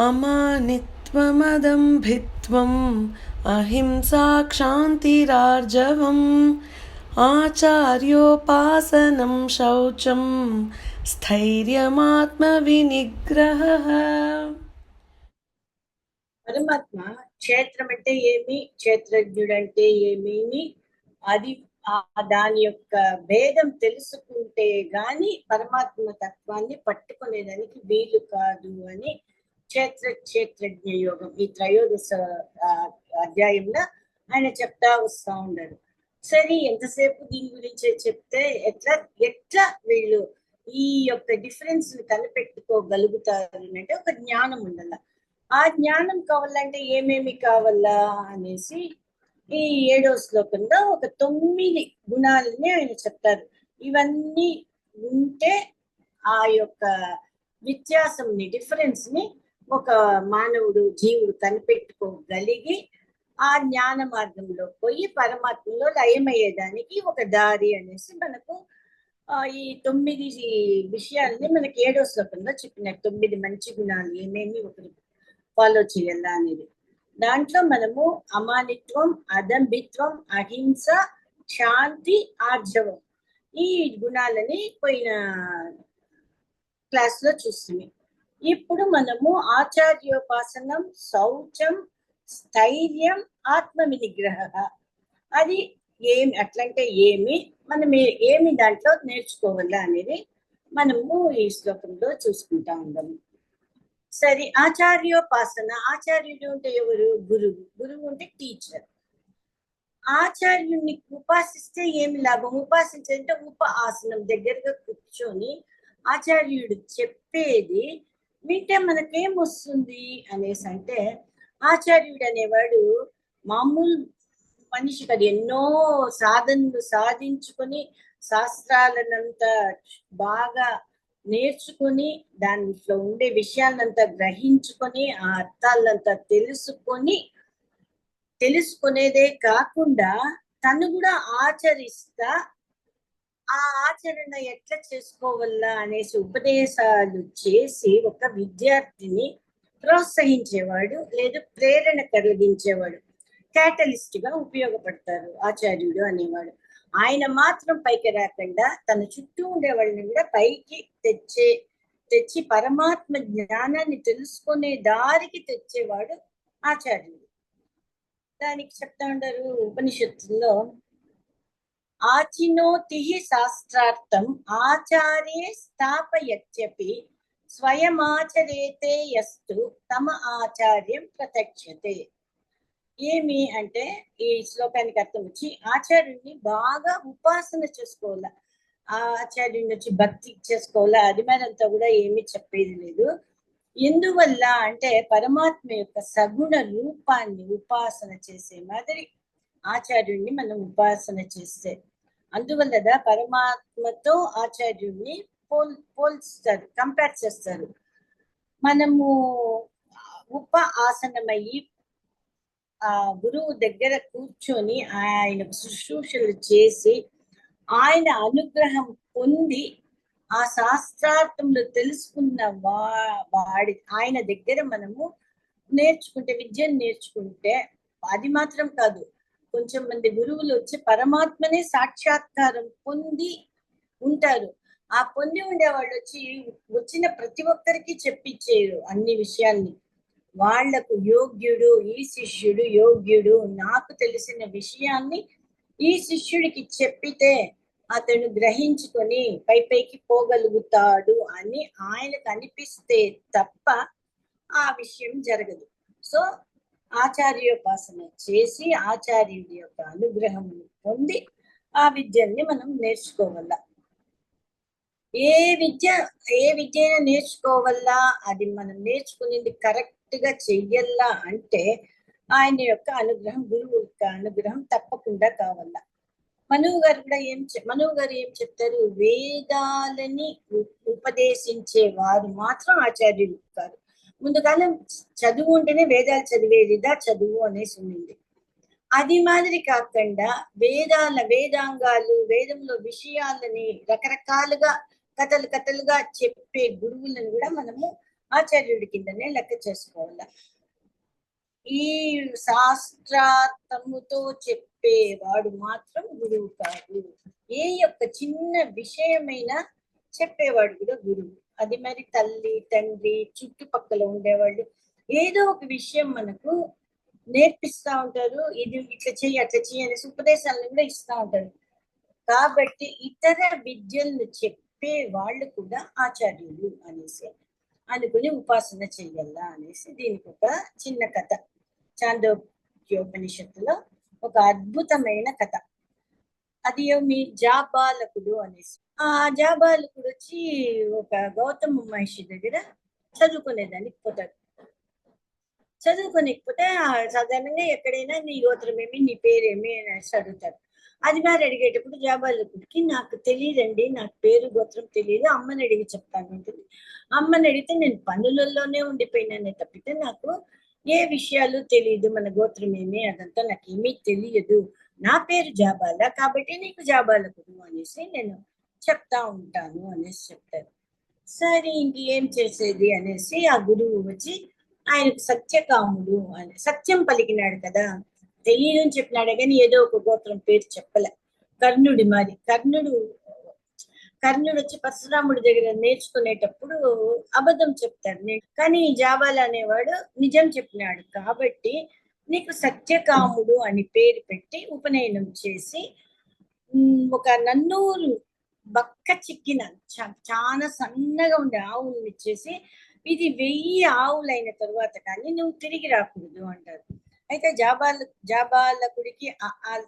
అమానిత్వమదంభిత్వం అహింసా క్షాంతిరార్జవం ఆచార్యోపాసనం శౌచం స్థైర్యమాత్మ వినిగ్రహః. పరమాత్మ క్షేత్రం అంటే ఏమి, క్షేత్రజ్ఞుడు అంటే ఏమి, అది దాని యొక్క భేదం తెలుసుకుంటే గాని పరమాత్మ తత్వాన్ని పట్టుకునేదానికి వీలు కాదు అని క్షేత్రజ్ఞ యోగం ఈ త్రయోదశ అధ్యాయంలో ఆయన చెప్తా వస్తా ఉన్నారు. సరే, ఎంతసేపు దీని గురించే చెప్తే ఎట్లా వీళ్ళు ఈ యొక్క డిఫరెన్స్ ని కనిపెట్టుకోగలుగుతారు అంటే ఒక జ్ఞానం ఉండాల. ఆ జ్ఞానం కావాలంటే ఏమేమి కావాలా అనేసి ఈ 7వ శ్లోకంలో ఒక 9 గుణాలని ఆయన చెప్తారు. ఇవన్నీ ఉంటే ఆ యొక్క వ్యత్యాసంని, డిఫరెన్స్ ని ఒక మానవుడు, జీవుడు కనిపెట్టుకోగలిగి ఆ జ్ఞాన మార్గంలో పోయి పరమాత్మలో లయమయ్యేదానికి ఒక దారి అనేసి మనకు ఈ 9 విషయాలని మనకి 7వ శ్లోకంలో చెప్పినారు. 9 మంచి గుణాలు ఏమేమి ఒకరు ఫాలో చేయాలా అనేది. దాంట్లో మనము అమానిత్వం, అదంభిత్వం, అహింస, శాంతి, ఆర్జవం ఈ గుణాలని పోయిన క్లాస్ లో చూస్తున్నాం. ఇప్పుడు మనము ఆచార్యోపాసనం, శౌచం, స్థైర్యం, ఆత్మ వినిగ్రహ అది ఏమి, అట్లంటే ఏమి, మనం ఏమి దాంట్లో నేర్చుకోవాలా అనేది మనము ఈ శ్లోకంలో చూసుకుంటా ఉన్నాము. సరే, ఆచార్యోపాసన. ఆచార్యుడు అంటే ఎవరు? గురువు. గురువు అంటే టీచర్. ఆచార్యుడిని ఉపాసిస్తే ఏమి లాభం? ఉపాసించాలంటే ఆసనం దగ్గరగా కూర్చొని ఆచార్యుడు చెప్పేది వింటే మనకేం వస్తుంది అనేసి అంటే, ఆచార్యుడు అనేవాడు మామూలు మనిషి కాదు. ఎన్నో సాధనలు సాధించుకొని శాస్త్రాలనంతా బాగా నేర్చుకొని దాంట్లో ఉండే విషయాలంతా గ్రహించుకొని ఆ అర్థాలంతా తెలుసుకునేదే కాకుండా తను కూడా ఆచరిస్తా ఆ ఆచరణ ఎట్లా చేసుకోవాలా అనేసి ఉపదేశాలు చేసి ఒక విద్యార్థిని ప్రోత్సహించేవాడు, లేదా ప్రేరణ కలిగించేవాడు, క్యాటలిస్ట్ గా ఉపయోగపడతారు ఆచార్యుడు అనేవాడు. ఆయన మాత్రం పైకి రాకుండా తన చుట్టూ ఉండే వాళ్ళని కూడా పైకి తెచ్చి పరమాత్మ జ్ఞానాన్ని తెలుసుకునే దారికి తెచ్చేవాడు ఆచార్యుడు. దానికి చెప్తా ఉంటారు ఉపనిషత్తుల్లో, ఆచినోతి శాస్త్రార్థం ఆచార్యే స్థాపయత్యపి స్వయమాచరేతే యస్తు తమ ఆచార్యం ప్రత్యక్షతే. ఏమి అంటే ఈ శ్లోకానికి అర్థం వచ్చి, ఆచార్యుడిని బాగా ఉపాసన చేసుకోవాలా, ఆ ఆచార్యుని వచ్చి భక్తి చేసుకోవాలా, అది మరంతా కూడా ఏమి చెప్పేది లేదు. ఎందువల్ల అంటే పరమాత్మ యొక్క సగుణ రూపాన్ని ఉపాసన చేసే మాదిరి ఆచార్యుడిని మనం ఉపాసన చేస్తే, అందువల్ల పరమాత్మతో ఆచార్యుడిని పోల్స్తారు, కంపేర్ చేస్తారు. మనము ఆసనమయ్యి ఆ గురువు దగ్గర కూర్చొని ఆయన శుశ్రూషలు చేసి ఆయన అనుగ్రహం పొంది ఆ శాస్త్రార్థంలో తెలుసుకున్న ఆయన దగ్గర మనము నేర్చుకుంటే, విద్యను నేర్చుకుంటే, అది మాత్రం కాదు, కొంచెం మంది గురువులు వచ్చి పరమాత్మనే సాక్షాత్కారం పొంది ఉంటారు. ఆ పొంది ఉండే వాళ్ళు వచ్చి వచ్చిన ప్రతి ఒక్కరికి చెప్పించేరు అన్ని విషయాల్ని. వాళ్లకు యోగ్యుడు, ఈ శిష్యుడు యోగ్యుడు, నాకు తెలిసిన విషయాన్ని ఈ శిష్యుడికి చెప్పితే అతను గ్రహించుకొని పైకి పోగలుగుతాడు అని ఆయనకు అనిపిస్తే తప్ప ఆ విషయం జరగదు. సో ఆచార్యోపాసన చేసి ఆచార్యుడి యొక్క అనుగ్రహం పొంది ఆ విద్యల్ని మనం నేర్చుకోవాలా. ఏ విద్యను నేర్చుకోవాలా, అది మనం నేర్చుకునేది కరెక్ట్ గా చెయ్యాలా అంటే ఆయన యొక్క అనుగ్రహం, గురువు యొక్క అనుగ్రహం తప్పకుండా కావాలా. మనువు గారు ఏం చెప్తారు? వేదాలని ఉపదేశించే వారు మాత్రం ఆచార్యులు కాదు. ముందుకాలం చదువు ఉంటేనే వేదాలు చదివేదిదా చదువు అనేసి ఉంది. అది మాదిరి కాకుండా వేదాంగాలు, వేదంలో విషయాలని రకరకాలుగా కథలుగా చెప్పే గురువులను కూడా మనము ఆచార్యుడి కిందనే లెక్క చేసుకోవాలా. ఈ శాస్త్రార్థముతో చెప్పేవాడు మాత్రం గురువు కాదు. ఏ యొక్క చిన్న విషయమైనా చెప్పేవాడు కూడా గురువు. అది మరి తల్లి, తండ్రి, చుట్టుపక్కల ఉండేవాళ్ళు ఏదో ఒక విషయం మనకు నేర్పిస్తా ఉంటారు. ఇది ఇట్లా చెయ్యి, అట్లా చెయ్యి అనేసి ఉపదేశాలను కూడా ఇస్తా ఉంటారు. కాబట్టి ఇతర విద్యలను చెప్పే వాళ్ళు కూడా ఆచార్యులు అనేసి అనుకుని ఉపాసన చెయ్యాలా అనేసి దీనికి ఒక చిన్న కథ. చాందోగ్యోపనిషత్తులో ఒక అద్భుతమైన కథ. అది మీ జాబాలకుడు అనేసి. ఆ జాబాలకుడు వచ్చి ఒక గౌతమ మహర్షి దగ్గర చదువుకునేదానికి పోతాడు. చదువుకోనికపోతే సాధారణంగా ఎక్కడైనా నీ గోత్రమేమి, నీ పేరేమి అనేసి అడుగుతారు. అది వారు అడిగేటప్పుడు జాబాలకుడికి నాకు తెలియదండి, నాకు పేరు గోత్రం తెలియదు, అమ్మని అడిగి చెప్తాను ఉంటుంది. అమ్మని అడిగితే నేను పనులలోనే ఉండిపోయినానే తప్పితే నాకు ఏ విషయాలు తెలియదు, మన గోత్రం ఏమి అదంతా నాకేమీ తెలియదు, నా పేరు జాబాల కాబట్టి నీకు జాబాలకుడు అనేసి నేను చెప్తా ఉంటాను అనేసి చెప్తారు. సరే ఇంక ఏం చేసేది అనేసి ఆ గురువు వచ్చి ఆయనకు సత్యకాముడు అని సత్యం పలికినాడు కదా, తెలియదు అని చెప్పినాడే కానీ ఏదో ఒక గోత్రం పేరు చెప్పలే. కర్ణుడి మరి కర్ణుడు వచ్చి పరశురాముడి దగ్గర నేర్చుకునేటప్పుడు అబద్ధం చెప్తాడు, కానీ జాబాల అనేవాడు నిజం చెప్పినాడు. కాబట్టి నీకు సత్యకాముడు అని పేరు పెట్టి ఉపనయనం చేసి ఒక నన్నూరు బక్క చిక్కిన చాలా సన్నగా ఉండే ఆవుల్ని ఇచ్చేసి ఇది 1000 ఆవులైన తరువాత కానీ నువ్వు తిరిగి రాకూడదు అంటారు. అయితే జాబాలకుడికి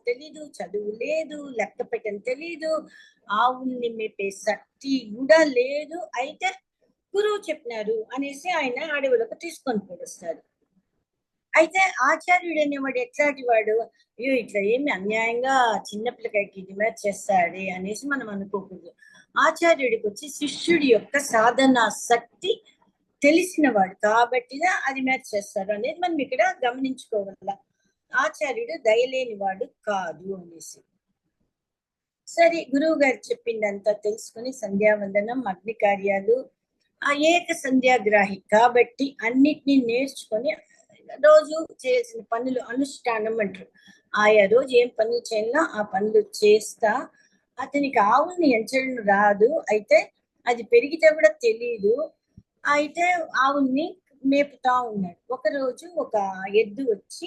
తెలీదు, చదువు లేదు, లెక్క పెట్టని తెలీదు, ఆవుల్ని మేపే శక్తి కూడా లేదు. అయితే గురువు చెప్పినారు అనేసి ఆయన అడవులకు తీసుకొని పోడుస్తారు. అయితే ఆచార్యుడు అనేవాడు ఎట్లాంటి వాడు, అయ్యో ఇట్లా ఏమి అన్యాయంగా చిన్నపిల్లకాయకి ఇది మ్యాచ్ చేస్తాడే అనేసి మనం అనుకోకూడదు. ఆచార్యుడికి వచ్చి శిష్యుడి యొక్క సాధనా శక్తి తెలిసినవాడు కాబట్టి అది మ్యాచ్ చేస్తాడు అనేది మనం ఇక్కడ గమనించుకోగల. ఆచార్యుడు దయలేని వాడు కాదు అనేసి. సరే గురువు గారు చెప్పిందంతా తెలుసుకుని సంధ్యావందనం, అగ్ని కార్యాలు, ఆ ఏక సంధ్యాగ్రాహి కాబట్టి అన్నిటినీ నేర్చుకొని రోజు చేయాల్సిన పనులు అనుష్ఠానం అంటారు. ఆయా రోజు ఏం పనులు చేయాలో ఆ పనులు చేస్తా అతనికి ఆవుల్ని ఎంచడం రాదు, అయితే అది పెరిగితే కూడా తెలీదు, అయితే ఆవుల్ని మేపుతా ఉన్నాడు. ఒకరోజు ఒక ఎద్దు వచ్చి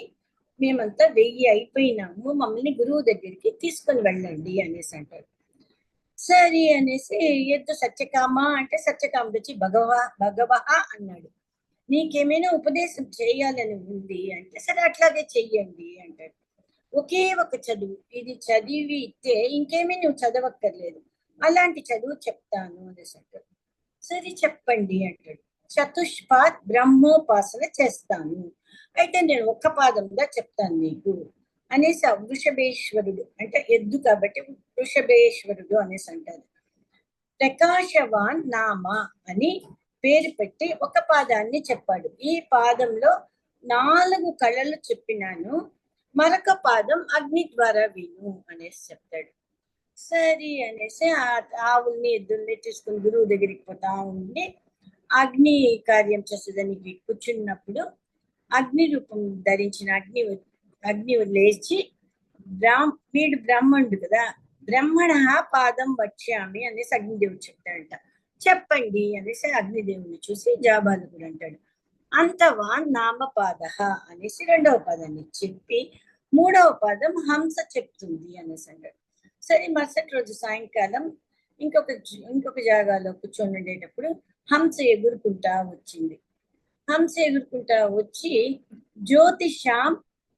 మేమంతా 1000 అయిపోయినాము, మమ్మల్ని గురువు దగ్గరికి తీసుకొని వెళ్ళండి అనేసి అంటాడు. సరే అనేసి ఎద్దు సత్యకామ అంటే సత్యకాముడు వచ్చి భగవహ అన్నాడు. నీకేమైనా ఉపదేశం చేయాలని ఉంది అంటే సరే అట్లాగే చెయ్యండి అంటాడు. ఒకే ఒక చదువు, ఇది చదివితే ఇంకేమీ నువ్వు చదవక్కర్లేదు, అలాంటి చదువు చెప్తాను అనేసి అంటాడు. సరే చెప్పండి అంటాడు. చతుష్పాద్ బ్రహ్మోపాసన చేస్తాను, అయితే నేను ఒక్క పాదంగా చెప్తాను నీకు అనేసి వృషభేశ్వరుడు అంటే ఎద్దు కాబట్టి వృషభేశ్వరుడు అనేసి అంటారు. ప్రకాశవాన్ నామ అని పేరు పెట్టి ఒక పాదాన్ని చెప్పాడు. ఈ పాదంలో 4 కళలు చెప్పినాను, మరొక పాదం అగ్ని ద్వారా విను అనేసి చెప్తాడు. సరే అనేసి ఆవుల్ని ఎద్దుల్ని తీసుకుని గురువు దగ్గరికి పోతా ఉండి అగ్ని కార్యం చేసేదానికి కూర్చున్నప్పుడు అగ్ని రూపం ధరించిన అగ్ని లేచి వీడు బ్రాహ్మణుడు కదా, బ్రహ్మణ పాదం వక్ష్యామి అనేసి అగ్నిదేవుడు చెప్తాడంట. చెప్పండి అనేసి అగ్నిదేవుని చూసి జాబాలకుడు అంటాడు. అంతవాన్ నామపాద అనేసి 2వ పాదాన్ని చెప్పి 3వ పాదం హంస చెప్తుంది అనేసి అంటాడు. సరే మరుసటి రోజు సాయంకాలం ఇంకొక జాగాలో కూర్చొని ఉండేటప్పుడు హంస ఎగురుకుంటా వచ్చింది. హంస ఎగురుకుంటా వచ్చి జ్యోతిషాం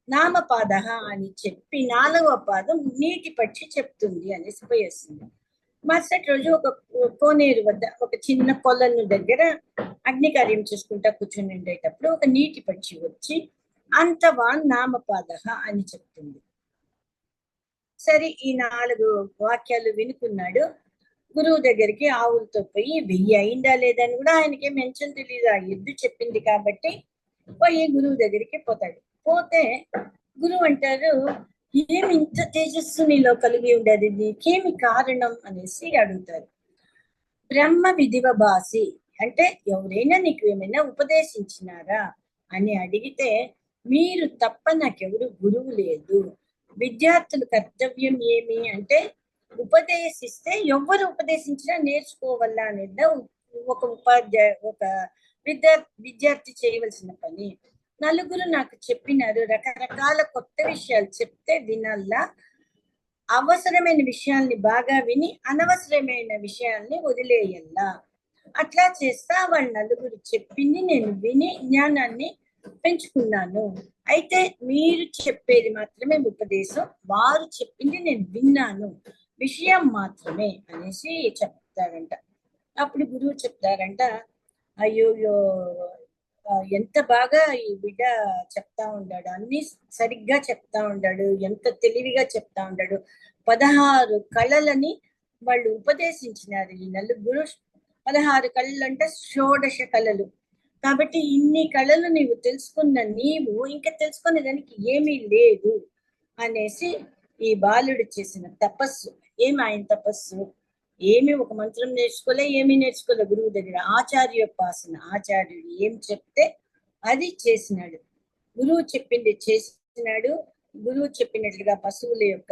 నామపాద అని చెప్పి 4వ పాదం నీటి పక్షి చెప్తుంది అనేసి పోయేస్తుంది. మరుసటి రోజు ఒక కోనేరు వద్ద ఒక చిన్న కొలను దగ్గర అగ్ని కార్యం చేసుకుంటా కూర్చొని ఉండేటప్పుడు ఒక నీటి పక్షి వచ్చి అంతవాన్ నామపాద అని చెప్తుంది. సరే ఈ 4 వాక్యాలు వినుకున్నాడు. గురువు దగ్గరికి ఆవులతో పోయి 1000 అయిందా లేదని కూడా ఆయనకి మెన్షన్ తెలియదు, ఆ ఎద్దు చెప్పింది కాబట్టి పోయి గురువు దగ్గరికి పోతాడు. పోతే గురువు అంటారు, ఏమి ఇంత తేజస్సు నీలో కలిగి ఉండేది, నీకేమి కారణం అనేసి అడుగుతారు. బ్రహ్మ విధివ భాసి అంటే ఎవరైనా నీకు ఏమైనా ఉపదేశించినారా అని అడిగితే, మీరు తప్ప నాకెవరు గురువు లేదు. విద్యార్థుల కర్తవ్యం ఏమి అంటే, ఉపదేశిస్తే ఎవ్వరు ఉపదేశించినా నేర్చుకోవాలా అనేది ఒక విద్యార్థి చేయవలసిన పని. నలుగురు నాకు చెప్పినారు, రకరకాల కొత్త విషయాలు చెప్తే వినాలా, అవసరమైన విషయాల్ని బాగా విని అనవసరమైన విషయాల్ని వదిలేయల్లా. అట్లా చేస్తా వాళ్ళ నలుగురు చెప్పింది నేను విని జ్ఞానాన్ని పెంచుకున్నాను. అయితే మీరు చెప్పేది మాత్రమే ఉపదేశం, వారు చెప్పింది నేను విన్నాను, విషయం మాత్రమే అనేసి చెప్తారంట. అప్పుడు గురువు చెప్తారంట, అయ్యోయ్యో ఎంత బాగా ఈ బిడ్డ చెప్తా ఉన్నాడు, అన్ని సరిగ్గా చెప్తా ఉన్నాడు, ఎంత తెలివిగా చెప్తా ఉన్నాడు. 16 కళలని వాళ్ళు ఉపదేశించినారు ఈ నలుగురు. 16 కళలు అంటే షోడశ కళలు. కాబట్టి ఇన్ని కళలు నీవు తెలుసుకున్న నీవు ఇంకా తెలుసుకునే దానికి ఏమీ లేదు అనేసి ఈ బాలుడు చేసిన తపస్సు. ఏమి ఆయన తపస్సు? ఏమి ఒక మంత్రం నేర్చుకోలే, ఏమీ నేర్చుకోలే గురువు దగ్గర. ఆచార్యోపాసన. ఆచార్యుడు ఏం చెప్తే అది చేసినాడు, గురువు చెప్పింది చేసినాడు. గురువు చెప్పినట్లుగా పశువుల యొక్క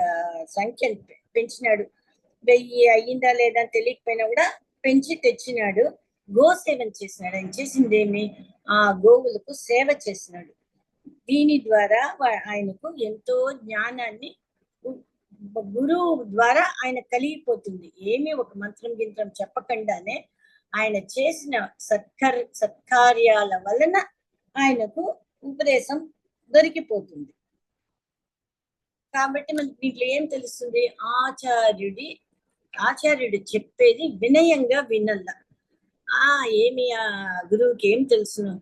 సంఖ్యను పెంచినాడు. 1000 అయ్యిందా లేదా తెలియకపోయినా కూడా పెంచి తెచ్చినాడు. గోసేవన చేసినాడు. ఆయన చేసిందేమి? ఆ గోవులకు సేవ చేసినాడు. దీని ద్వారా ఆయనకు ఎంతో జ్ఞానాన్ని గురువు ద్వారా ఆయన కలిగిపోతుంది. ఏమి ఒక మంత్రం గింత్రం చెప్పకుండానే ఆయన చేసిన సత్కార్యాల వలన ఆయనకు ఉపదేశం దొరికిపోతుంది. కాబట్టి మనకి దీంట్లో ఏం తెలుస్తుంది? ఆచార్యుడు చెప్పేది వినయంగా వినల్ల. ఏమి ఆ గురువుకి ఏం తెలుసును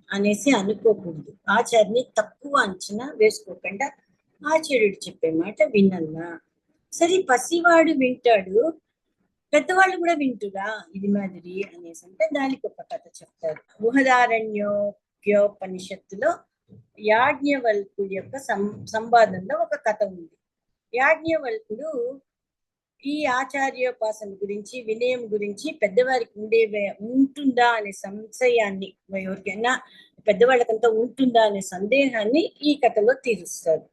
అనేసి అనుకోకూడదు. ఆచార్యుని తక్కువ అంచనా వేసుకోకుండా ఆచార్యుడు చెప్పే మాట వినల్లా. సరే, పసివాడు వింటాడు, పెద్దవాళ్ళు కూడా వింటురా ఇది మాదిరి అనేసి అంటే దానికి ఒక కథ చెప్తారు. బృహదారణ్యోపనిషత్తులో యాజ్ఞవల్కుడి యొక్క సంవాదంలో ఒక కథ ఉంది. యాజ్ఞవల్కుడు ఈ ఆచార్యోపాసన గురించి, వినయం గురించి పెద్దవారికి ఉంటుందా అనే సంశయాన్ని, ఎవరికైనా పెద్దవాళ్ళకంతా ఉంటుందా అనే సందేహాన్ని ఈ కథలో తీరుస్తారు.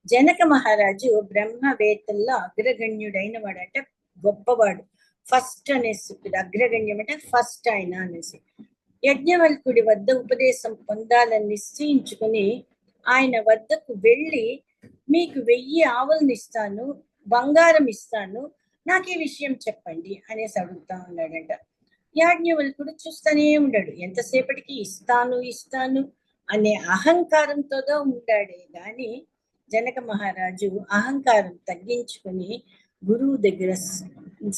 జనక మహారాజు బ్రహ్మవేత్తల్లో అగ్రగణ్యుడైన వాడు, అంటే గొప్పవాడు, ఫస్ట్ అనేసి. అగ్రగణ్యం అంటే ఫస్ట్ ఆయన అనేసి. యజ్ఞవల్కుడి వద్ద ఉపదేశం పొందాలని నిశ్చయించుకుని ఆయన వద్దకు వెళ్ళి, మీకు 1000 ఆవులను ఇస్తాను, బంగారం ఇస్తాను, నాకు ఈ విషయం చెప్పండి అనేసి అడుగుతా ఉన్నాడంట. యాజ్ఞవల్కుడు చూస్తానే ఉన్నాడు. ఎంతసేపటికి ఇస్తాను అనే అహంకారంతో ఉంటాడే గాని జనక మహారాజు అహంకారం తగ్గించుకుని గురువు దగ్గర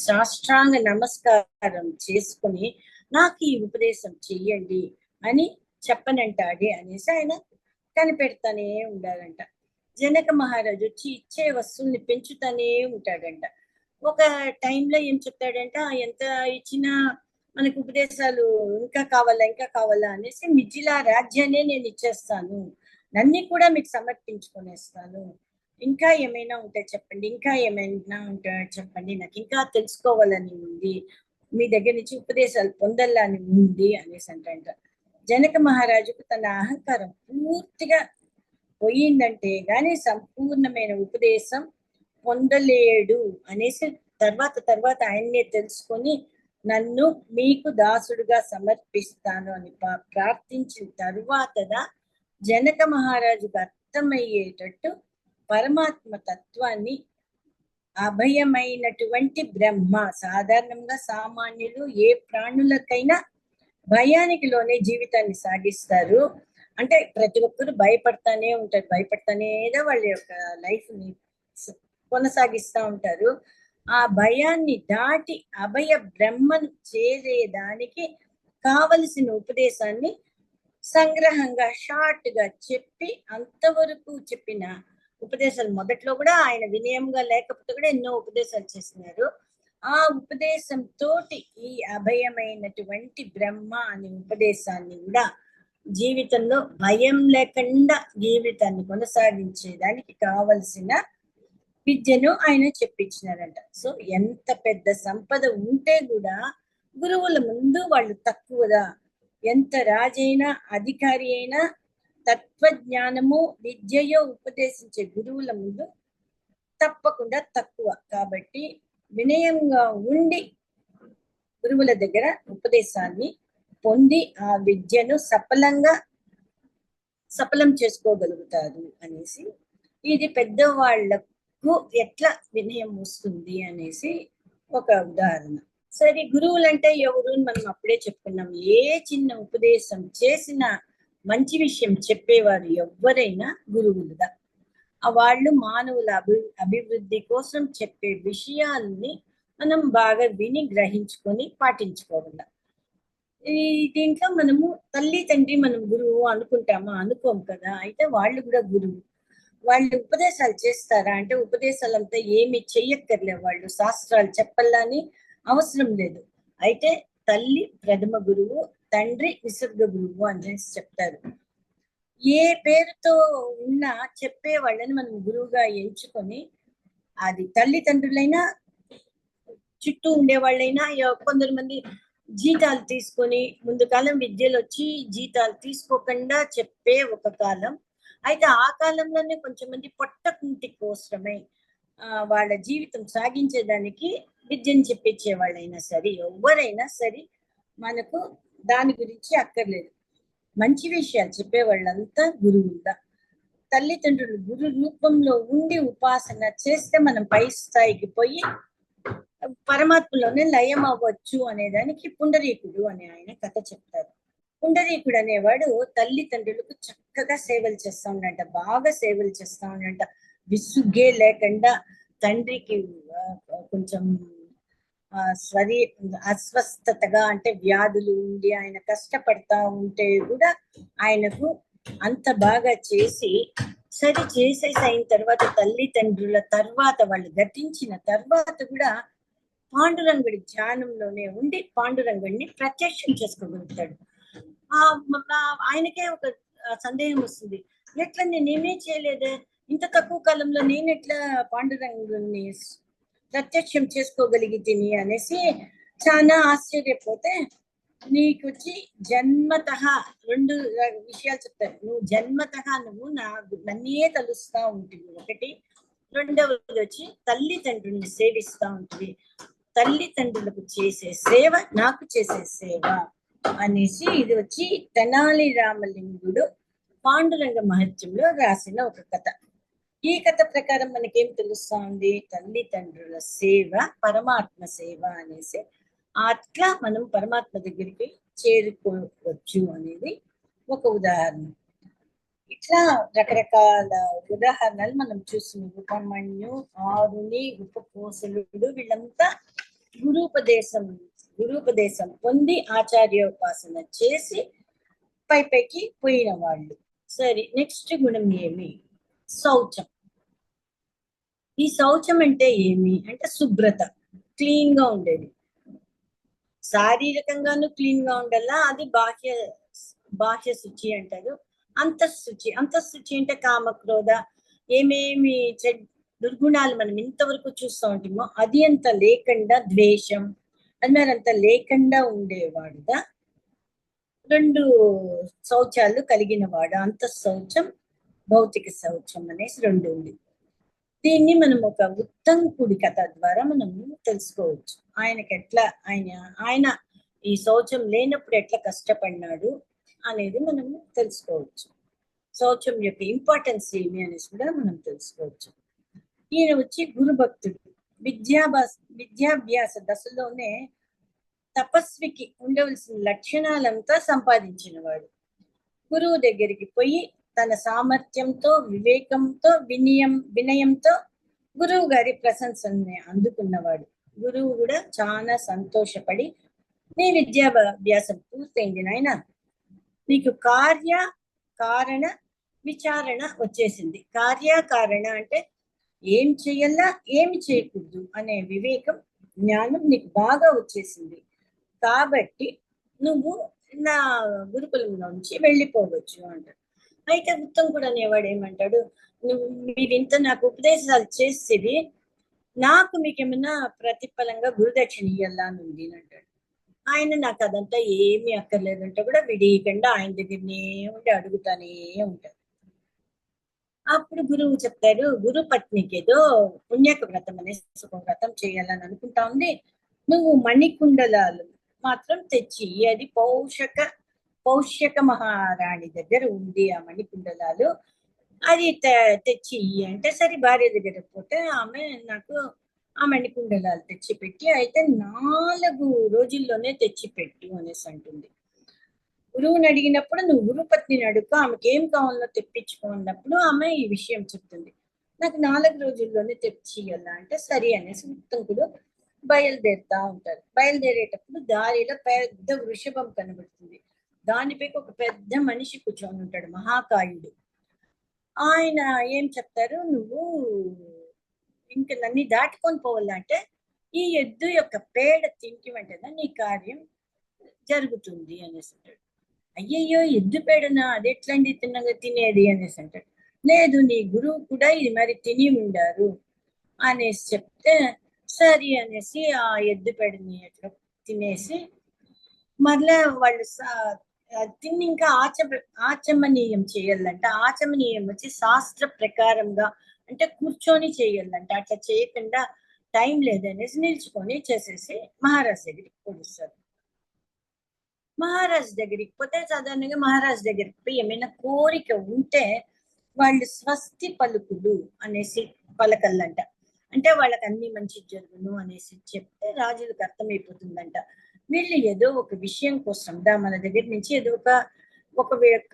సాష్టాంగ నమస్కారం చేసుకుని, నాకు ఈ ఉపదేశం చెయ్యండి అని చెప్పనంటాడే అనేసి ఆయన కనిపెడతానే ఉండాలంట. జనక మహారాజు వచ్చి ఇచ్చే వస్తువుల్ని పెంచుతానే ఉంటాడంట. ఒక టైంలో ఏం చెప్తాడంట, ఎంత ఇచ్చినా మనకు ఉపదేశాలు ఇంకా కావాలా అనేసి, మిథిలా రాజ్యాన్ని నేను ఇచ్చేస్తాను, నన్ను కూడా మీకు సమర్పించుకునేస్తాను, ఇంకా ఏమైనా ఉంటే చెప్పండి, నాకు ఇంకా తెలుసుకోవాలని ఉంది, మీ దగ్గర నుంచి ఉపదేశాలు పొందాలని ఉంది అనేసి అంట. జనక మహారాజుకు తన అహంకారం పూర్తిగా పోయిందంటే గాని సంపూర్ణమైన ఉపదేశం పొందలేడు అనేసి తర్వాత ఆయన్నే తెలుసుకొని, నన్ను మీకు దాసుడుగా సమర్పిస్తాను అని ప్రార్థించిన తరువాతదా జనక మహారాజుకు అర్థమయ్యేటట్టు పరమాత్మ తత్వాన్ని, అభయమైనటువంటి బ్రహ్మ, సాధారణంగా సామాన్యులు ఏ ప్రాణులకైనా భయానికి లోనే జీవితాన్ని సాగిస్తారు. అంటే ప్రతి ఒక్కరు భయపడతానే వాళ్ళ యొక్క లైఫ్ ని కొనసాగిస్తూ ఉంటారు. ఆ భయాన్ని దాటి అభయ బ్రహ్మను చేరేదానికి కావలసిన ఉపదేశాన్ని సంగ్రహంగా షార్ట్ గా చెప్పి, అంతవరకు చెప్పిన ఉపదేశాలు మొదట్లో కూడా ఆయన వినయంగా లేకపోతే కూడా ఎన్నో ఉపదేశాలు చేస్తున్నారు. ఆ ఉపదేశంతో ఈ అభయమైనటువంటి బ్రహ్మ అనే ఉపదేశాన్ని కూడా జీవితంలో భయం లేకుండా జీవితాన్ని కొనసాగించేదానికి కావలసిన విద్యను ఆయన చెప్పించినారంట. సో ఎంత పెద్ద సంపద ఉంటే కూడా గురువుల ముందు వాళ్ళు తక్కువదా. ఎంత రాజైనా అధికారి అయినా తత్వజ్ఞానము విద్యయో ఉపదేశించే గురువుల ముందు తప్పకుండా తక్కువ. కాబట్టి వినయంగా ఉండి గురువుల దగ్గర ఉపదేశాన్ని పొంది ఆ విద్యను సఫలం చేసుకోగలుగుతారు అనేసి, ఇది పెద్దవాళ్లకు ఎట్లా వినయం వస్తుంది అనేసి ఒక ఉదాహరణ. సరే, గురువులంటే ఎవరు అని మనం అప్పుడే చెప్పుకున్నాం. ఏ చిన్న ఉపదేశం చేసినా మంచి విషయం చెప్పేవారు ఎవరైనా గురువులుగా. వాళ్ళు మానవుల అభివృద్ధి కోసం చెప్పే విషయాల్ని మనం బాగా విని గ్రహించుకొని పాటించుకోవాలి. ఈ దీంట్లో మనము తల్లి తండ్రి మనం గురువు అనుకుంటామా? అనుకోం కదా. అయితే వాళ్ళు కూడా గురువు. వాళ్ళు ఉపదేశాలు చేస్తారా అంటే ఉపదేశాలంతా ఏమి చెయ్యక్కర్లే, వాళ్ళు శాస్త్రాలు చెప్పాలని అవసరం లేదు. అయితే తల్లి ప్రథమ గురువు, తండ్రి నిసర్గ గురువు అనేసి చెప్తారు. ఏ పేరుతో ఉన్నా చెప్పే వాళ్ళని మనం గురువుగా ఎంచుకొని, అది తల్లిదండ్రులైనా చుట్టూ ఉండే వాళ్ళైనా, కొందరు మంది జీతాలు తీసుకొని ముందు కాలం విద్యలు వచ్చి జీతాలు తీసుకోకుండా చెప్పే ఒక కాలం. అయితే ఆ కాలంలోనే కొంచెం మంది పొట్టకుంటి కోసమై వాళ్ళ జీవితం సాగించేదానికి విద్యను చెప్పించే వాళ్ళైనా సరే, ఎవరైనా సరే మనకు దాని గురించి అక్కర్లేదు. మంచి విషయాలు చెప్పే వాళ్ళంతా గురువుగా. తల్లిదండ్రులు గురు రూపంలో ఉండి ఉపాసన చేస్తే మనం పై స్థాయికి పోయి పరమాత్మలోనే లయం అవ్వచ్చు అనేదానికి పుండరీకుడు అనే ఆయన కథ చెప్తారు. పుండరీకుడు అనేవాడు తల్లిదండ్రులకు చక్కగా సేవలు చేస్తా ఉన్నంట, బాగా సేవలు చేస్తా ఉన్నంట. విసుగ్గే లేకుండా తండ్రికి కొంచెం అస్వస్థతగా అంటే వ్యాధులు ఉండి ఆయన కష్టపడతా ఉంటే కూడా ఆయనకు అంత బాగా చేసి సరి చేసేసి అయిన తర్వాత తల్లిదండ్రుల తర్వాత వాళ్ళు గతించిన తర్వాత కూడా పాండురంగుడి ధ్యానంలోనే ఉండి పాండురంగుడిని ప్రత్యక్షం చేసుకోగలుగుతాడు. ఆయనకే ఒక సందేహం వస్తుంది, ఎట్లా నేనేమీ చేయలేదే, ఇంత తక్కువ కాలంలో నేను ఎట్లా పాండురంగుడిని ప్రత్యక్షం చేసుకోగలిగితిని అనేసి చాలా ఆశ్చర్యపోతే, నీకు వచ్చి జన్మత 2 విషయాలు చెప్తారు. నువ్వు జన్మత నువ్వు నన్నే తలుస్తా ఉంటుంది ఒకటి. రెండవది వచ్చి తల్లిదండ్రుల్ని సేవిస్తా ఉంటుంది. తల్లిదండ్రులకు చేసే సేవ నాకు చేసే సేవ అనేసి ఇది వచ్చి తెనాలి రామలింగుడు పాండురంగ మహత్యంలో రాసిన ఒక కథ. ఈ కథ ప్రకారం మనకేం తెలుస్తా ఉంది? తల్లిదండ్రుల సేవ పరమాత్మ సేవ అనేసి, అట్లా మనం పరమాత్మ దగ్గరికి చేరుకోవచ్చు అనేది ఒక ఉదాహరణ. ఇట్లా రకరకాల ఉదాహరణలు మనం చూస్తున్నాం. ఉపమన్యు, ఆరుని, ఉపకోసలుడు వీళ్ళంతా గురూపదేశం పొంది ఆచార్యోపాసన చేసి పైకి పోయిన వాళ్ళు. సరే, నెక్స్ట్ గుణం ఏమి? శౌచం. ఈ శౌచం అంటే ఏమి అంటే శుభ్రత, క్లీన్ గా ఉండేది. శారీరకంగాను క్లీన్ గా ఉండాలా, అది బాహ్య శుచి అంటారు. అంతఃశుచి అంటే కామక్రోధ ఏమేమి దుర్గుణాలు మనం ఇంతవరకు చూస్తూ ఉంటామో అది అంత లేకుండా, ద్వేషం అంత లేకుండా ఉండేవాడుగా 2 శౌచాలు కలిగిన వాడు. అంతఃశౌచం, భౌతిక శౌచం అనేసి 2 ఉంది. దీన్ని మనం ఒక ఉత్తంకుడి కథ ద్వారా మనం తెలుసుకోవచ్చు. ఆయనకి ఎట్లా ఆయన ఈ శౌచం లేనప్పుడు ఎట్లా కష్టపడినాడు అనేది మనం తెలుసుకోవచ్చు. శౌచం యొక్క ఇంపార్టెన్స్ ఏమి అనేసి కూడా మనం తెలుసుకోవచ్చు. ఈయన వచ్చి గురుభక్తుడు. విద్యాభ్యాస దశలోనే తపస్వికి ఉండవలసిన లక్షణాలంతా సంపాదించిన వాడు. గురువు దగ్గరికి పోయి తన సామర్థ్యంతో, వివేకంతో, వినయంతో గురువు గారి ప్రశంసల్ని అందుకున్నవాడు. గురువు కూడా చాలా సంతోషపడి, నీ విద్యాభ్యాసం పూర్తయింది నాయన, నీకు కారణ విచారణ వచ్చేసింది. కార్యకారణ అంటే ఏం చెయ్యాలా ఏమి చేయకూడదు అనే వివేకం, జ్ఞానం నీకు బాగా వచ్చేసింది. కాబట్టి నువ్వు నా గురుకులంలో నుంచి వెళ్ళిపోవచ్చు అంటాడు. అయితే ఉత్తంకుడు అనేవాడు ఏమంటాడు, మీరింత నాకు ఉపదేశాలు చేసేది, నాకు మీకేమన్నా ప్రతిఫలంగా గురుదక్షిణ ఇయ్యాలా అని ఉంది అంటాడు. ఆయన నాకు అదంతా ఏమీ అక్కర్లేదంటే కూడా విడియకుండా ఆయన దగ్గరనే ఉండి అడుగుతానే ఉంటారు. అప్పుడు గురువు చెప్తారు, గురు పత్నికి ఏదో పుణ్యక వ్రతం అనేసి ఒక వ్రతం చేయాలని అనుకుంటా ఉంది. నువ్వు మణికుండలాలు మాత్రం తెచ్చి, అది పౌష్యక మహారాణి దగ్గర ఉంది ఆ మణికుండలాలు, అది తెచ్చి అంటే సరే భార్య దగ్గర పోతే ఆమె నాకు ఆ మణికుండలాలు తెచ్చి పెట్టి, అయితే 4 రోజుల్లోనే తెచ్చి పెట్టు అనేసి అంటుంది. గురువుని అడిగినప్పుడు నువ్వు గురుపత్నిని అడుగు, ఆమెకి ఏం కావాలో తెప్పించుకో అన్నప్పుడు ఆమె ఈ విషయం చెప్తుంది. నాకు 4 రోజుల్లోనే తెచ్చియ్యాల అంటే సరే అనేసి ఉత్తంకుడు బయలుదేరుతా ఉంటారు. బయలుదేరేటప్పుడు దారిలో పెద్ద వృషభం కనబడుతుంది. దానిపై ఒక పెద్ద మనిషి కూర్చొని ఉంటాడు, మహాకాయుడు. ఆయన ఏం చెప్తారు, నువ్వు ఇంక నన్ను దాటుకొని పోవాలంటే ఈ ఎద్దు యొక్క పేడ తింటి వెంటనే నీ కార్యం జరుగుతుంది అనేసి అంటాడు. అయ్యయ్యో ఎద్దు పేడనా, అది ఎట్లండి తినేది అనేసి అంటాడు. లేదు, నీ గురువు కూడా ఇది మరి తిని ఉండారు అనేసి చెప్తే సరే అనేసి ఆ ఎద్దు పేడని అట్లా తినేసి మరలా వాళ్ళు తిని ఇంకా ఆచమనీయం చేయాలంట. ఆచమనీయం వచ్చి శాస్త్ర ప్రకారంగా అంటే కూర్చొని చేయాలంట. అట్లా చేయకుండా టైం లేదనేసి నిల్చుకొని చేసేసి మహారాజ్ దగ్గరికి పొడుస్తారు. మహారాజ్ దగ్గరికి పోతే సాధారణంగా మహారాజ్ దగ్గరికి పోయి ఏమైనా కోరిక ఉంటే వాళ్ళు స్వస్తి పలుకులు అనేసి పలకల్లంట. అంటే వాళ్ళకి అన్ని మంచి జరుగును అనేసి చెప్తే రాజులకు అర్థమైపోతుందంట. వీళ్ళు ఏదో ఒక విషయం కోసం మన దగ్గర నుంచి ఏదో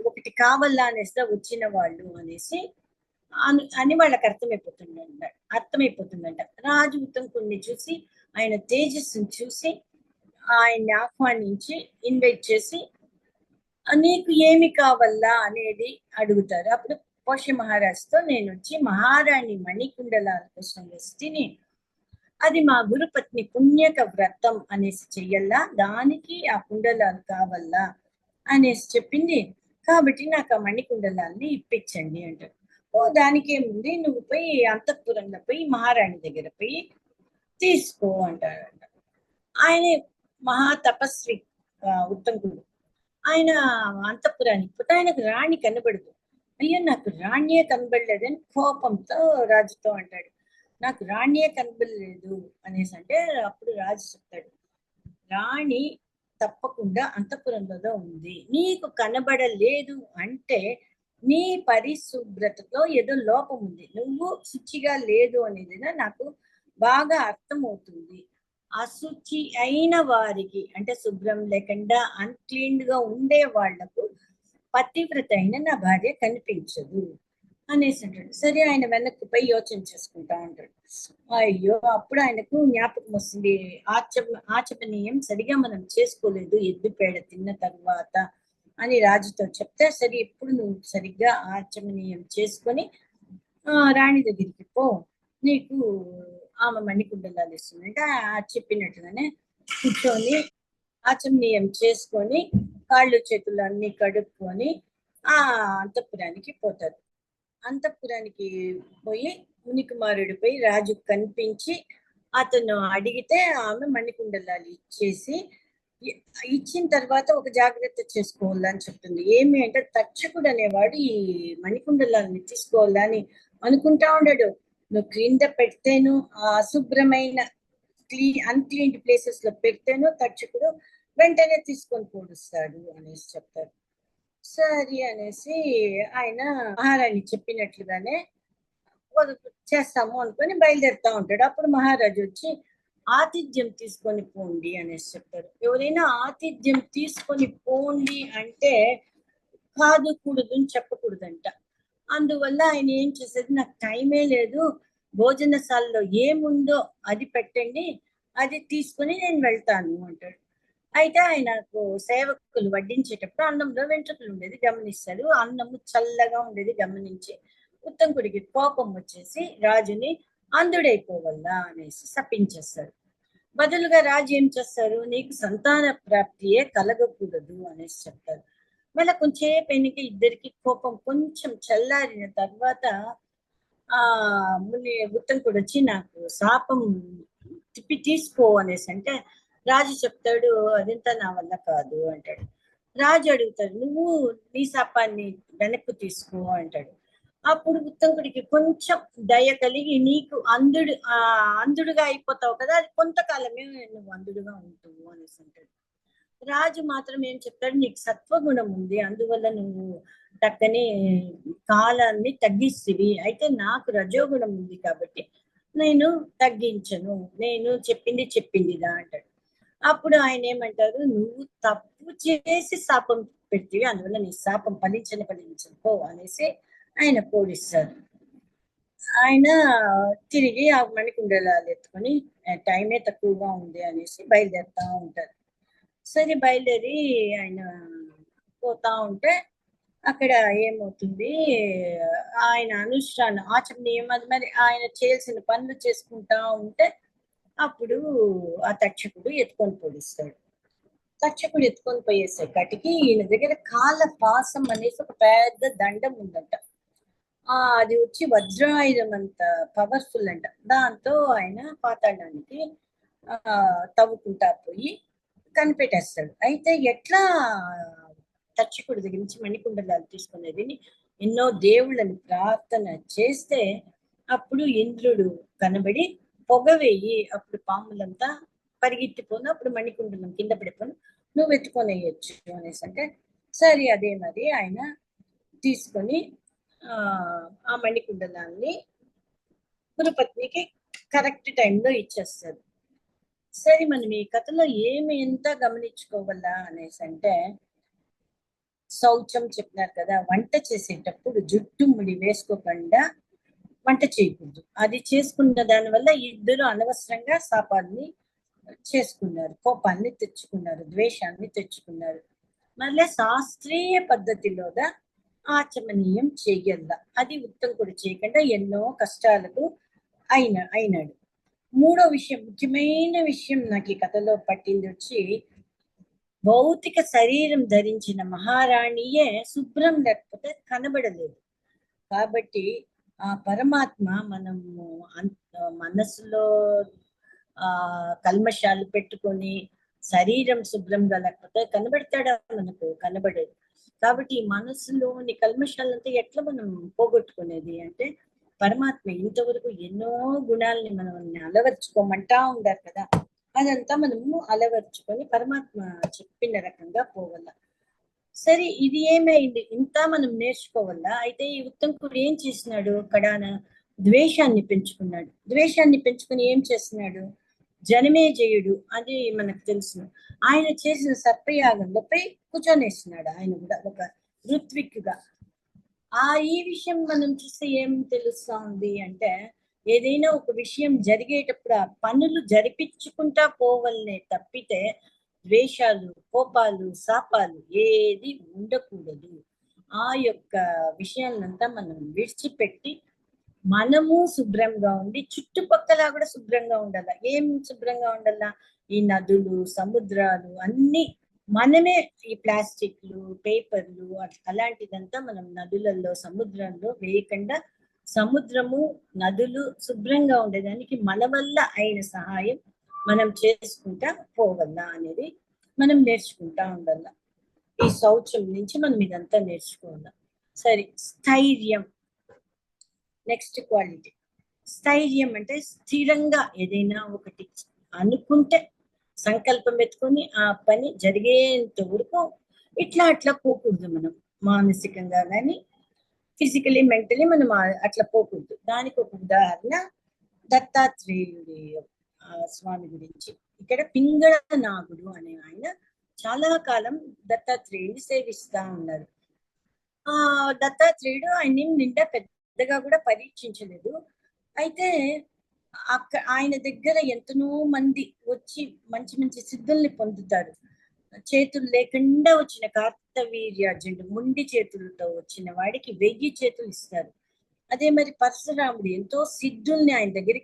ఒకటి కావాలా అనేసి వచ్చిన వాళ్ళు అనేసి అని వాళ్ళకి అర్థమైపోతుందంట. రాజు ఉత్తంకుడిని చూసి, ఆయన తేజస్సుని చూసి ఆయన్ని ఆహ్వానించి ఇన్వైట్ చేసి నీకు ఏమి కావాలా అనేది అడుగుతారు. అప్పుడు పోష మహారాజుతో నేను వచ్చి మహారాణి మణికుండలాల కోసం వస్తేని, అది మా గురుపత్ని పుణ్యక వ్రతం అనేసి చెయ్యల్లా, దానికి ఆ కుండలాలు కావాలా అనేసి చెప్పింది. కాబట్టి నాకు ఆ మణికుండలాల్ని ఇప్పించండి అంటారు. ఓ దానికి ఏముంది, నువ్వు పోయి అంతఃపురంలో పోయి మహారాణి దగ్గర పోయి తీసుకో అంటారంట. ఆయన మహా తపస్వి ఉత్తంకుడు. ఆయన అంతఃపురానికి పోతే ఆయనకు రాణి కనబడదు. అయ్యో నాకు రాణియే కనబడలేదని కోపంతో రాజుతో అంటాడు. నాకు రాణియే కనబడలేదు అనేసి అంటే అప్పుడు రాజు చెప్తాడు, రాణి తప్పకుండా అంతఃపురంలో ఉంది. నీకు కనబడలేదు అంటే నీ పరిశుభ్రతలో ఏదో లోపం ఉంది, నువ్వు శుచిగా లేదు అనేది నాకు బాగా అర్థమవుతుంది. అశుచి అయిన వారికి అంటే శుభ్రం లేకుండా అన్క్లీన్ గా ఉండే వాళ్లకు పతివ్రత అయిన నా భార్య కనిపించదు అనేసి అంటాడు. సరే ఆయన వెనక్కి పోయి యోచన చేసుకుంటా ఉంటాడు. అయ్యో అప్పుడు ఆయనకు జ్ఞాపకం వస్తుంది, ఆచమనీయం సరిగా మనం చేసుకోలేదు ఎద్దు పేడ తిన్న తర్వాత అని రాజుతో చెప్తే, సరే ఇప్పుడు నువ్వు సరిగ్గా ఆచమనీయం చేసుకొని రాణి దగ్గరికి పో, నీకు ఆమె మణికుండలాలు ఇస్తుంది అంటే చెప్పినట్టుగానే కూర్చొని ఆచమనీయం చేసుకొని కాళ్ళు చేతులు అన్ని కడుక్కొని ఆ అంతఃపురానికి పోతారు. అంతఃపురానికి పోయి మునికుమారుడిపై రాజు కనిపించి అతను అడిగితే ఆమె మణికుండలాలు ఇచ్చేసి, ఇచ్చిన తర్వాత ఒక జాగ్రత్త చేసుకోవాలని చెప్తుంది. ఏమి అంటే తక్షకుడు అనేవాడు ఈ మణికుండలాన్ని తీసుకోవాలని అనుకుంటా ఉండడు. నువ్వు క్రింద పెడితేను ఆ అశుభ్రమైన అన్క్లీన్ ప్లేసెస్ లో పెడితేను తక్షకుడు వెంటనే తీసుకొని పోడుస్తాడు అనేసి చెప్తారు. సరే అనేసి ఆయన మహారాణి చెప్పినట్లుగానే చేస్తాము అనుకొని బయలుదేరుతా ఉంటాడు. అప్పుడు మహారాజు వచ్చి ఆతిథ్యం తీసుకొని పోండి అనేసి చెప్తారు. ఎవరైనా ఆతిథ్యం తీసుకొని పోండి అంటే కాదు కూడదు అని చెప్పకూడదంట. అందువల్ల ఆయన ఏం చేసేది, నాకు టైమే లేదు, భోజనశాలలో ఏముందో అది పెట్టండి, అది తీసుకొని నేను వెళ్తాను అంటాడు. అయితే ఆయనకు సేవకులు వడ్డించేటప్పుడు అన్నంలో వెంట్రుకలు ఉండేది గమనిస్తాడు. అన్నము చల్లగా ఉండేది గమనించి ఉత్తంకుడికి కోపం వచ్చేసి రాజుని అంధుడైపోవల్లా అనేసి శపించేస్తాడు. బదులుగా రాజు ఏం చేస్తారు, నీకు సంతాన ప్రాప్తియే కలగకూడదు అనేసి చెప్తారు. మళ్ళీ కొంచెంసేపు ఆయనకి ఇద్దరికి కోపం కొంచెం చల్లారిన తర్వాత ఉత్తంకుడు వచ్చి నాకు శాపం తిప్పి తీసుకో అనేసి అంటే రాజు చెప్తాడు, అదంతా నా వల్ల కాదు అంటాడు. రాజు అడుగుతాడు, నువ్వు నీ శాపాన్ని వెనక్కు తీసుకో అంటాడు. అప్పుడు ఉత్తంకుడికి కొంచెం దయ కలిగి, నీకు అంధుడుగా అయిపోతావు కదా, అది కొంతకాలమే నువ్వు అంధుడుగా ఉంటావు అనేసి అంటాడు. రాజు మాత్రం ఏం చెప్తాడు, నీకు సత్వగుణం ఉంది, అందువల్ల నువ్వు టక్కని కాలాన్ని తగ్గిస్తుంది. అయితే నాకు రజోగుణం ఉంది కాబట్టి నేను తగ్గించను, నేను చెప్పిందిదా అంటాడు. అప్పుడు ఆయన ఏమంటారు, నువ్వు తప్పు చేసి శాపం పెట్టి, అందువల్ల నీ శాపం ఫలించను అనేసి ఆయన పోడిస్తారు. ఆయన తిరిగి ఆ మణికుండలాలు ఎత్తుకొని టైమే తక్కువగా ఉంది అనేసి బయలుదేరుతా ఉంటారు. సరే బయలుదేరి ఆయన పోతా ఉంటే అక్కడ ఏమవుతుంది, ఆయన అనుష్ఠానం ఆచరణీయం అది, మరి ఆయన చేయాల్సిన పనులు చేసుకుంటా ఉంటే అప్పుడు ఆ తక్షకుడు ఎత్తుకొని పోలిస్తాడు. తక్షకుడు ఎత్తుకొని పోయేసేపటికి ఈయన దగ్గర కాల పాసం అనేసి ఒక పెద్ద దండం ఉందంట. అది వచ్చి వజ్రాయుధం అంత పవర్ఫుల్ అంట. దాంతో ఆయన పాతాళానికి తవ్వుకుంటా పోయి కనిపెట్టేస్తాడు. అయితే ఎట్లా తక్షకుడి దగ్గర నుంచి మణికుండలాలు తీసుకునేది, ఎన్నో దేవుళ్ళని ప్రార్థన చేస్తే అప్పుడు ఇంద్రుడు కనబడి పొగ వేయి, అప్పుడు పాములంతా పరిగెత్తిపోను, అప్పుడు మణికుండలం కింద పడిపోను, నువ్వు ఎత్తుకొని వేయచ్చు అనేసి అంటే, సరే అదే మరి ఆయన తీసుకొని ఆ మణికుండలాన్ని గురుపత్నికి కరెక్ట్ టైంలో ఇచ్చేస్తారు. సరే మనం ఈ కథలో ఏమి ఎంత గమనించుకోవాలా అనేసి అంటే, శౌచం చెప్పినారు కదా, వంట చేసేటప్పుడు జుట్టు ముడి వేసుకోకుండా వంట చేయకూడదు. అది చేసుకున్న దాని వల్ల ఇద్దరు అనవసరంగా శాపాన్ని చేసుకున్నారు, కోపాన్ని తెచ్చుకున్నారు, ద్వేషాన్ని తెచ్చుకున్నారు. మళ్ళీ శాస్త్రీయ పద్ధతిలోగా ఆచమనీయం చెయ్యాల, అది ఉత్తంకుడు చేయకుండా ఎన్నో కష్టాలకు అయినాడు. మూడో విషయం, ముఖ్యమైన విషయం నాకు ఈ కథలో పట్టింది వచ్చి, భౌతిక శరీరం ధరించిన మహారాణియే శుభ్రం లేకపోతే కనబడలేదు. కాబట్టి ఆ పరమాత్మ మనము మనసులో కల్మషాలు పెట్టుకొని శరీరం శుభ్రంగా లేకపోతే కనబడతాడా? మనకు కనబడేది. కాబట్టి ఈ మనసులోని కల్మషాలంతా ఎట్లా మనం పోగొట్టుకునేది అంటే, పరమాత్మ ఇంతవరకు ఎన్నో గుణాలని మనం అలవర్చుకోమంటా ఉండారు కదా, అదంతా మనము అలవర్చుకొని పరమాత్మ చెప్పిన రకంగా పోవాల. సరే ఇది ఏమైంది, ఇంత మనం నేర్చుకోవాలా? అయితే ఈ ఉత్తంకుడు ఏం చేసినాడు, కడాన ద్వేషాన్ని పెంచుకున్నాడు. ద్వేషాన్ని పెంచుకుని ఏం చేస్తున్నాడు, జనమేజయుడు అది మనకు తెలుసు, ఆయన చేసిన సర్పయాగంలో పోయి కూర్చొనేస్తున్నాడు. ఆయన కూడా ఒక ఋత్విక్గా. ఈ విషయం మనం చూస్తే ఏం తెలుస్తా ఉంది అంటే, ఏదైనా ఒక విషయం జరిగేటప్పుడు ఆ పనులు జరిపించుకుంటా పోవలనే తప్పితే ద్వేషాలు, కోపాలు, శాపాలు ఏది ఉండకూడదు. ఆ యొక్క విషయాలంతా మనం విడిచిపెట్టి మనము శుభ్రంగా ఉండి చుట్టుపక్కల కూడా శుభ్రంగా ఉండాల. ఏం శుభ్రంగా ఉండాల, ఈ నదులు, సముద్రాలు అన్ని మనమే ఈ ప్లాస్టిక్లు, పేపర్లు అలాంటిదంతా మనం నదులలో, సముద్రంలో వేయకుండా సముద్రము, నదులు శుభ్రంగా ఉండేదానికి మన వల్ల అయిన సహాయం మనం చేసుకుంటా పోవల్లా అనేది మనం నేర్చుకుంటా ఉండాల. ఈ శౌచం నుంచి మనం ఇదంతా నేర్చుకోవాలా. సరే, స్థైర్యం నెక్స్ట్ క్వాలిటీ. స్థైర్యం అంటే స్థిరంగా ఏదైనా ఒకటి అనుకుంటే సంకల్పం పెట్టుకొని ఆ పని జరిగేంత వరకు అట్లా పోకూడదు. మనం మానసికంగా కానీ ఫిజికలీ, మెంటలీ మనం అట్లా పోకూడదు. దానికి ఒక ఉదాహరణ దత్తాత్రేయుడి స్వామి గురించి. ఇక్కడ పింగళ నాగుడు అనే ఆయన చాలా కాలం దత్తాత్రేయుడిని సేవిస్తా ఉన్నారు. దత్తాత్రేయుడు ఆయన్ని నిండా పెద్దగా కూడా పరీక్షించలేదు. అయితే ఆయన దగ్గర ఎంతనో మంది వచ్చి మంచి మంచి సిద్ధుల్ని పొందుతారు. చేతులు లేకుండా వచ్చిన కార్తవీర్యార్జునుడు మొండి చేతులతో వచ్చిన వాడికి 1000 చేతులు ఇస్తారు. అదే మరి పరశురాముడు ఎంతో సిద్ధుల్ని ఆయన దగ్గర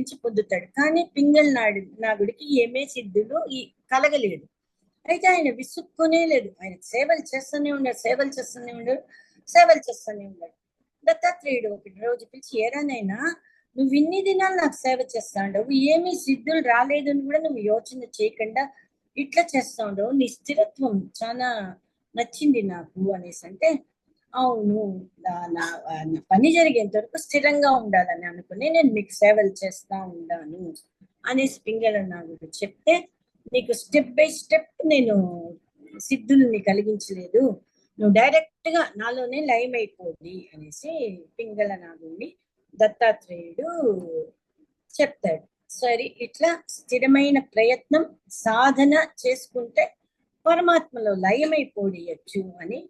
నుంచి పొందుతాడు. కానీ పింగళ నాగుడికి ఏమే సిద్ధులు కలగలేదు. అయితే ఆయన విసుక్కునే లేదు, ఆయన సేవలు చేస్తూనే ఉన్నాడు. దత్తాత్రేయుడు ఒకటి రోజు పిలిచి, ఏరానైనా నువ్వు ఇన్ని దినాలు నాకు సేవ చేస్తా ఉండవు, ఏమీ సిద్ధులు రాలేదని కూడా నువ్వు యోచన చేయకుండా ఇట్లా చేస్తా ఉండవు, నీ స్థిరత్వం చాలా నచ్చింది నాకు అనేసి అంటే, అవును, నా పని జరిగేంత వరకు స్థిరంగా ఉండాలని అనుకుని నేను మీకు సేవలు చేస్తా ఉండాను అనేసి పింగళ నాగుడు చెప్తే, నీకు స్టెప్ బై స్టెప్ నేను సిద్ధుల్ని కలిగించలేదు, నువ్వు డైరెక్ట్ గా నాలోనే లయం అయిపోద్ది అనేసి పింగళ నాగుడిని దత్తాత్రేయుడు చెప్తాడు. సరే, ఇట్లా స్థిరమైన ప్రయత్నం సాధన చేసుకుంటే పరమాత్మలో లయమైపోయచ్చు అని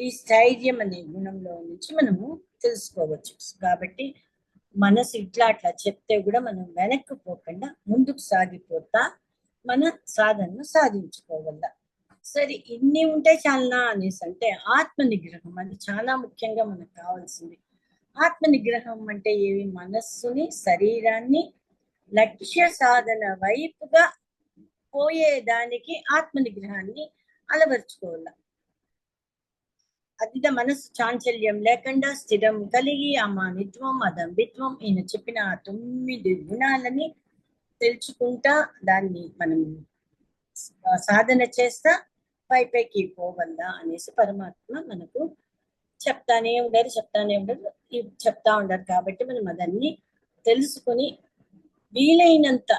ఈ స్థైర్యం అనే గుణంలో నుంచి మనము తెలుసుకోవచ్చు. కాబట్టి మనసు ఇట్లా అట్లా చెప్తే కూడా మనం వెనక్కి పోకుండా ముందుకు సాగిపోతా మన సాధనను సాధించుకోగల. సరే, ఇన్ని ఉంటే చాలనా అనేసి అంటే ఆత్మ నిగ్రహం అది చాలా ముఖ్యంగా మనకు కావాల్సింది. ఆత్మ నిగ్రహం అంటే ఏవి? మనస్సుని, శరీరాన్ని లక్ష్య సాధన వైపుగా పోయేదానికి ఆత్మ నిగ్రహాన్ని అలవర్చుకోవాలి. అదిద మనస్సు చాంచల్యం లేకుండా స్థిరం కలిగి అమానిత్వం, అదంబిత్వం, ఈయన చెప్పిన ఆ 9 గుణాలని తెలుసుకుంటా దాన్ని మనం సాధన చేస్తా పైకి పోవల్లా అనేసి పరమాత్మ మనకు చెప్తానే ఉండరు చెప్తా ఉండరు. కాబట్టి మనం అదన్నీ తెలుసుకొని వీలైనంత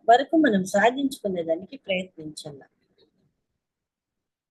వరకు మనం సాధించుకునేదానికి ప్రయత్నించాలి.